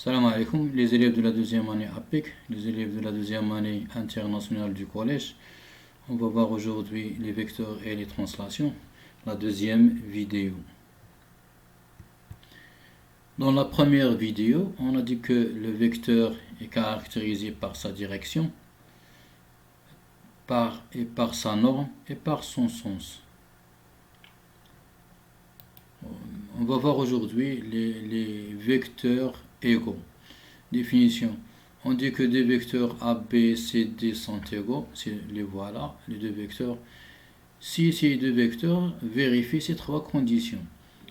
Salam alaikum, les élèves de la deuxième année APEC, les élèves de la deuxième année internationale du collège. On va voir aujourd'hui les vecteurs et les translations, la deuxième vidéo. Dans la première vidéo, on a dit que le vecteur est caractérisé par sa direction, par sa norme et par son sens. On va voir aujourd'hui les vecteurs égaux. Définition. On dit que des vecteurs A, B, C, D sont égaux. Les voilà, les deux vecteurs. Si ces deux vecteurs vérifient ces trois conditions.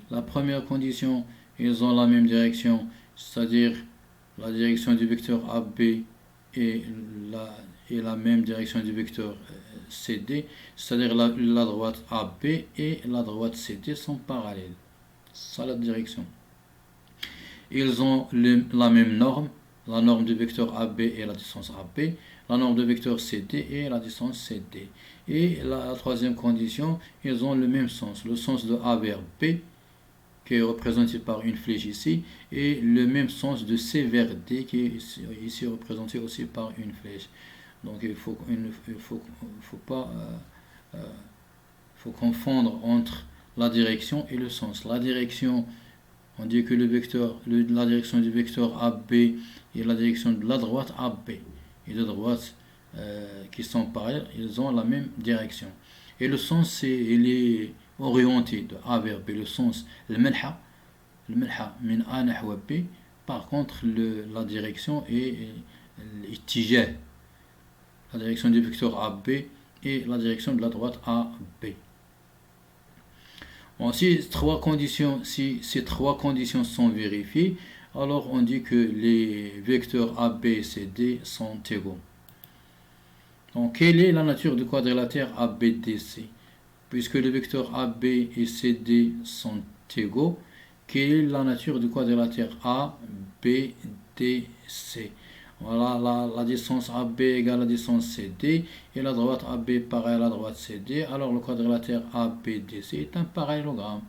La première condition, ils ont la même direction, c'est-à-dire la direction du vecteur AB est la même direction du vecteur CD, c'est-à-dire la droite AB et la droite CD sont parallèles. Ça, la direction. Ils ont la même norme, la norme du vecteur AB et la distance AB, la norme du vecteur CD et la distance CD. Et la troisième condition, ils ont le même sens, le sens de A vers B, qui est représenté par une flèche ici, et le même sens de C vers D, qui est ici représenté aussi par une flèche. Donc il faut confondre entre la direction et le sens. La direction, on dit que la direction du vecteur AB est la direction de la droite AB. Et de droite qui sont parallèles, ils ont la même direction. Et le sens, il est orienté de A vers B. Le sens, le melha min A nahwa B. Par contre, la direction est l'itijah. La direction du vecteur AB et la direction de la droite AB. Bon, si ces trois conditions sont vérifiées, alors on dit que les vecteurs A, B et C, D sont égaux. Donc, quelle est la nature du quadrilatère ABDC? Puisque les vecteurs AB et CD sont égaux, quelle est la nature du quadrilatère ABDC? Voilà, la distance AB égale la distance CD et la droite AB pareille à la droite CD. Alors le quadrilatère ABDC est un parallélogramme.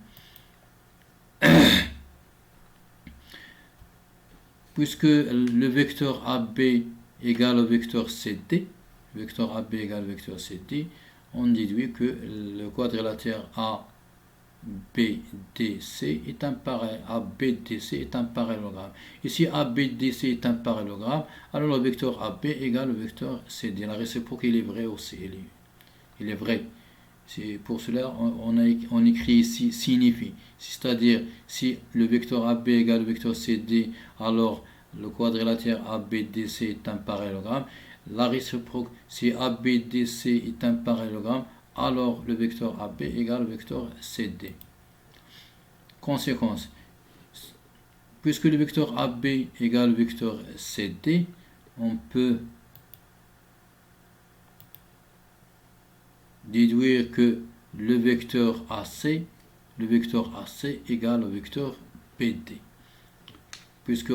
Puisque le vecteur AB égale au vecteur CD, on déduit que le quadrilatère ABDC est un parallélogramme. Ici, ABDC est un parallélogramme, alors le vecteur AB égale le vecteur CD. La réciproque, il est vrai aussi. Il est vrai. C'est pour cela on écrit ici signifie. C'est-à-dire, si le vecteur AB égale le vecteur CD, alors le quadrilatère ABDC est un parallélogramme. La réciproque, si ABDC est un parallélogramme, alors le vecteur AB égale le vecteur CD. Conséquence, puisque le vecteur AB égale le vecteur CD, on peut déduire que le vecteur AC égale le vecteur BD. Puisque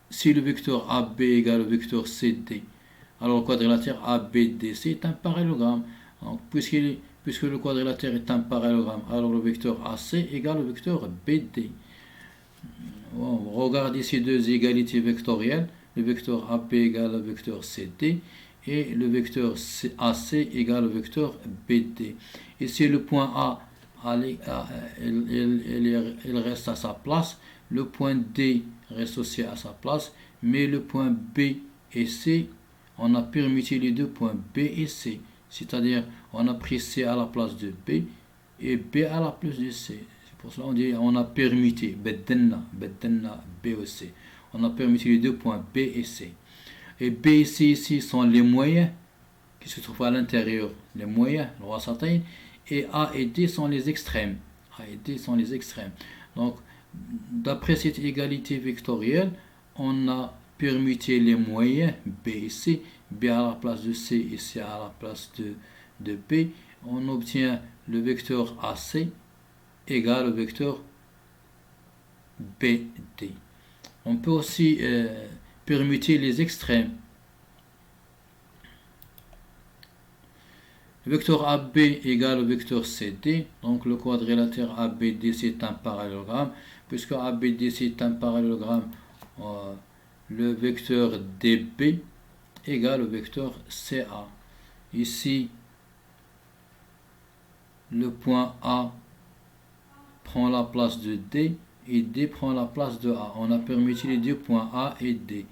si le vecteur AB égale le vecteur CD, alors le quadrilatère ABDC est un parallélogramme. Donc, puisque le quadrilatère est un parallélogramme, alors le vecteur AC égale le vecteur BD. On regarde ici deux égalités vectorielles. Le vecteur AB égale le vecteur CD et le vecteur AC égale le vecteur BD. Ici, le point A, il reste à sa place. Le point D reste aussi à sa place. Mais le point B et C, on a permuté les deux points B et C. C'est-à-dire, on a pris C à la place de B et B à la place de C. C'est pour cela qu'on dit on a permuté. Beddenna, B et C. On a permuté les deux points B et C. Et B et C ici sont les moyens qui se trouvent à l'intérieur. Les moyens, le wasatayn. Et A et D sont les extrêmes. Donc, d'après cette égalité vectorielle, on a permuté les moyens B et C, B à la place de C et C à la place de B. On obtient le vecteur AC égale au vecteur BD. On peut aussi permuter les extrêmes. Le vecteur AB égale au vecteur CD, donc le quadrilatère ABDC est un parallélogramme. puisque ABD c'est un parallélogramme, le vecteur DB égale au vecteur CA. Ici, le point A prend la place de D et D prend la place de A. On a permuté les deux points A et D.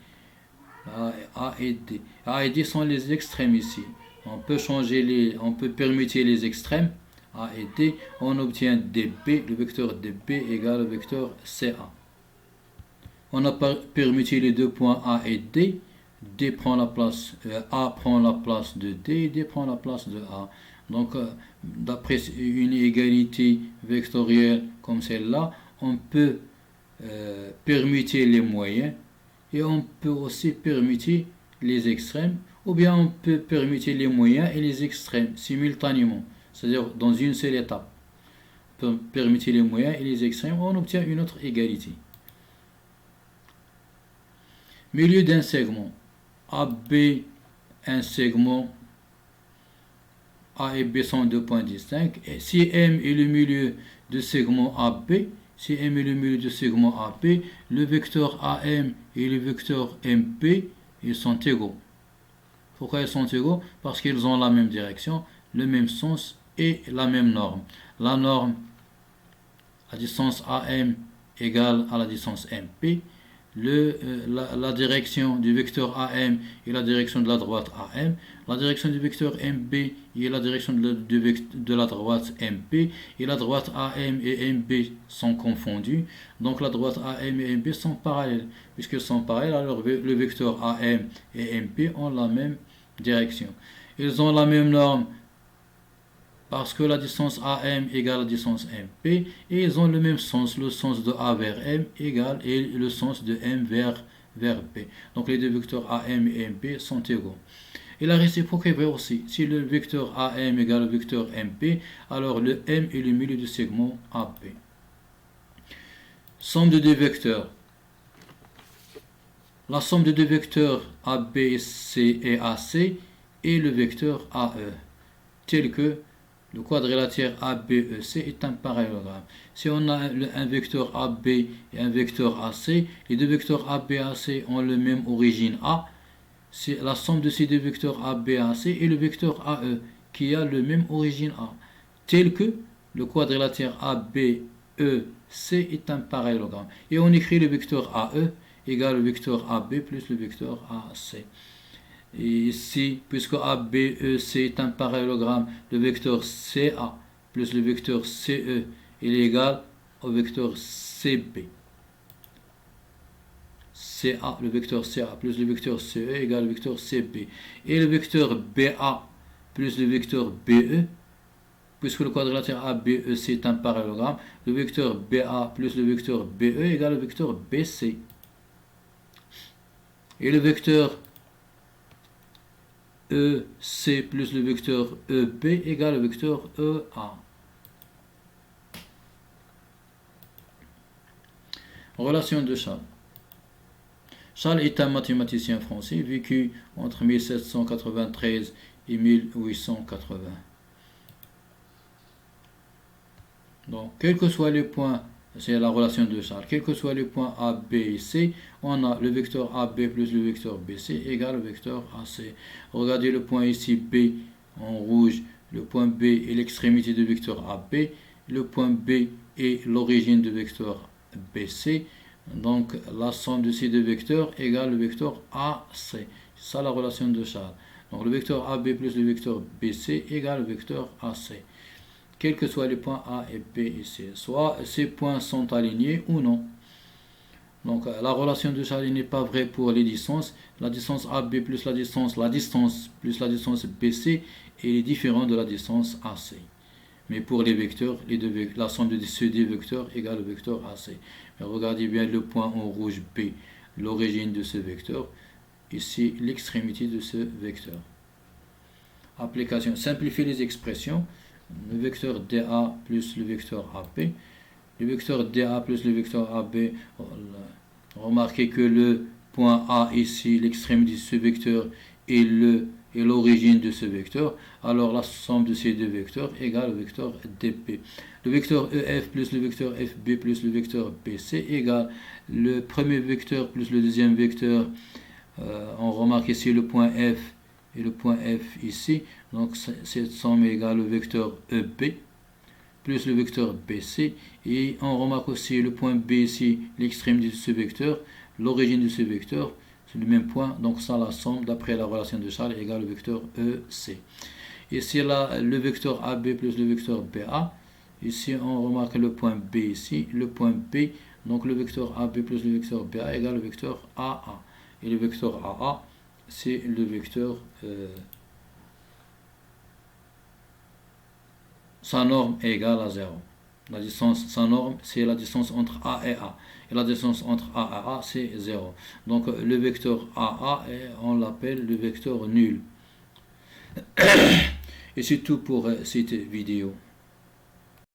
A et D. A et D sont les extrêmes ici. On peut permuter les extrêmes A et D. On obtient DB, le vecteur DB égale au vecteur CA. On a permuté les deux points A et D. D prend la place, A prend la place de D et D prend la place de A. Donc, d'après une égalité vectorielle comme celle-là, on peut permuter les moyens et on peut aussi permuter les extrêmes, ou bien on peut permuter les moyens et les extrêmes simultanément, c'est-à-dire dans une seule étape. On peut permuter les moyens et les extrêmes, on obtient une autre égalité. Milieu d'un segment. AB, un segment. A et B sont deux points distincts. Et si M est le milieu de segment AB, si M est le milieu de segment AB, le vecteur AM et le vecteur MP, ils sont égaux. Pourquoi ils sont égaux? Parce qu'ils ont la même direction, le même sens et la même norme. La norme, la distance AM égale à la distance MP. La direction du vecteur AM est la direction de la droite AM, la direction du vecteur MB est la direction de la droite MP, et la droite AM et MB sont confondues, donc la droite AM et MB sont parallèles. Puisqu'elles sont parallèles, alors le vecteur AM et MP ont la même direction. Ils ont la même norme parce que la distance AM égale la distance MP, et ils ont le même sens, le sens de A vers M égale et le sens de M vers B. Donc les deux vecteurs AM et MP sont égaux. Et la réciproque est vraie aussi. Si le vecteur AM égale le vecteur MP, alors le M est le milieu du segment AB. Somme de deux vecteurs. La somme de deux vecteurs ABC et AC est le vecteur AE, tel que le quadrilatère ABEC est un parallélogramme. Si on a un vecteur AB et un vecteur AC, les deux vecteurs AB et AC ont la même origine A. C'est la somme de ces deux vecteurs AB et AC et le vecteur AE qui a le même origine A. Tel que le quadrilatère ABEC est un parallélogramme. Et on écrit le vecteur AE égale le vecteur AB plus le vecteur AC. Et ici, puisque ABEC est un parallélogramme, le vecteur CA plus le vecteur CE est égal au vecteur CB. Le vecteur CA plus le vecteur CE est égal au vecteur CB. Et le vecteur BA plus le vecteur BE, puisque le quadrilatère ABEC est un parallélogramme, le vecteur BA plus le vecteur BE est égal au vecteur BC. Et le vecteur EC plus le vecteur EB égale au vecteur EA. Relation de Charles. Charles est un mathématicien français vécu entre 1793 et 1880. Donc, quels que soient les points, c'est la relation de Charles, quels que soient les points A, B et C, on a le vecteur AB plus le vecteur BC égale au vecteur AC. Regardez le point ici B en rouge, le point B est l'extrémité du vecteur AB, le point B est l'origine du vecteur BC, donc la somme de ces deux vecteurs égale le vecteur AC. C'est ça la relation de Charles. Donc le vecteur AB plus le vecteur BC égale le vecteur AC. Quels que soient les points A et B et C, soit ces points sont alignés ou non. Donc la relation de Charles n'est pas vraie pour les distances. La distance AB plus la distance plus la distance BC est différente de la distance AC. Mais pour les vecteurs, la somme de ces deux vecteurs égale le vecteur AC. Mais regardez bien le point en rouge B, l'origine de ce vecteur. Ici, l'extrémité de ce vecteur. Application. Simplifier les expressions. Le vecteur DA plus le vecteur AB. Le vecteur DA plus le vecteur AB. Remarquez que le point A ici, l'extrémité de ce vecteur, est le et l'origine de ce vecteur, alors la somme de ces deux vecteurs égale le vecteur dp. Le vecteur EF plus le vecteur FB plus le vecteur BC égale le premier vecteur plus le deuxième vecteur. On remarque ici le point F et le point F ici. Donc cette somme égale le vecteur EB plus le vecteur BC. Et on remarque aussi le point B ici, l'extrémité de ce vecteur, l'origine de ce vecteur. C'est le même point, donc ça la somme d'après la relation de Charles égale le vecteur EC. Ici là, le vecteur AB plus le vecteur BA. Ici on remarque le point B ici, le point B, donc le vecteur AB plus le vecteur BA égale le vecteur AA. Et le vecteur AA, c'est le vecteur, sa norme est égale à 0. La distance, sa norme, c'est la distance entre A et A. Et la distance entre A et A, c'est 0. Donc le vecteur AA, on l'appelle le vecteur nul. Et c'est tout pour cette vidéo.